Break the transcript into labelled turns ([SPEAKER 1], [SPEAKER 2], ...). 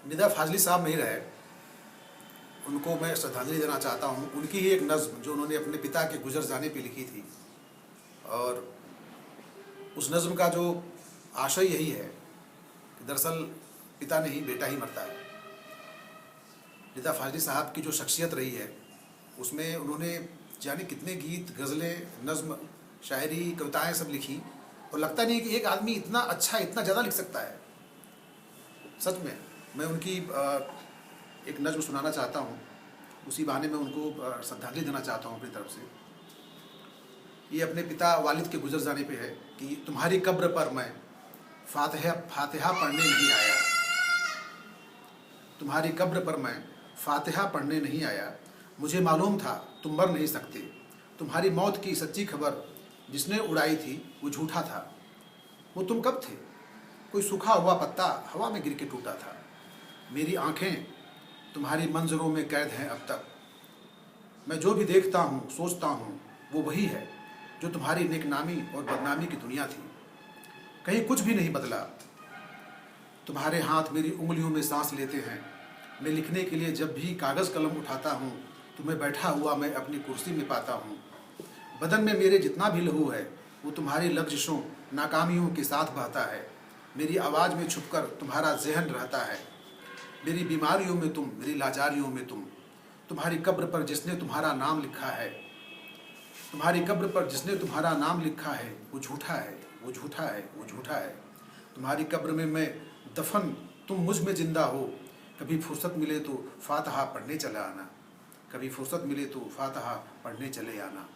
[SPEAKER 1] निदा फाजली साहब नहीं रहे, उनको मैं श्रद्धांजलि देना चाहता हूँ। उनकी ही एक नज़्म जो उन्होंने अपने पिता के गुजर जाने पे लिखी थी, और उस नज़्म का जो आशय यही है कि दरअसल पिता नहीं बेटा ही मरता है। निदा फाजली साहब की जो शख्सियत रही है उसमें उन्होंने जाने कितने गीत, गज़लें, नज़्म, शायरी, कविताएँ सब लिखी, और लगता नहीं कि एक आदमी इतना अच्छा, इतना ज़्यादा लिख सकता है। सच में मैं उनकी एक नज़्म सुनाना चाहता हूँ, उसी बहाने में उनको श्रद्धांजलि देना चाहता हूँ अपनी तरफ से। ये अपने पिता वालिद के गुजर जाने पे है कि तुम्हारी कब्र पर मैं फातिहा पढ़ने नहीं आया, तुम्हारी कब्र पर मैं फातिहा पढ़ने नहीं आया। मुझे मालूम था तुम मर नहीं सकते, तुम्हारी मौत की सच्ची खबर जिसने उड़ाई थी वो झूठा था। वो तुम कब थे? कोई सूखा हुआ पत्ता हवा में गिर के टूटा था। मेरी आंखें तुम्हारी मंजरों में कैद हैं अब तक। मैं जो भी देखता हूँ, सोचता हूँ, वो वही है जो तुम्हारी नेकनामी और बदनामी की दुनिया थी। कहीं कुछ भी नहीं बदला। तुम्हारे हाथ मेरी उंगलियों में सांस लेते हैं। मैं लिखने के लिए जब भी कागज़ कलम उठाता हूँ, तुम्हें बैठा हुआ मैं अपनी कुर्सी में पाता हूँ। बदन में मेरे जितना भी लहू है वो तुम्हारी लफ्ज़िशों, नाकामियों के साथ बहता है। मेरी आवाज़ में छुपकर तुम्हारा जहन रहता है। मेरी बीमारियों में तुम, मेरी लाचारियों में तुम। तुम्हारी कब्र पर जिसने तुम्हारा नाम लिखा है, तुम्हारी कब्र पर जिसने तुम्हारा नाम लिखा है वो झूठा है, वो झूठा है, वो झूठा है। तुम्हारी कब्र में मैं दफन, तुम मुझ में ज़िंदा हो। कभी फुर्सत मिले तो फातिहा पढ़ने चला आना, कभी फुर्सत मिले तो फातिहा पढ़ने चले आना।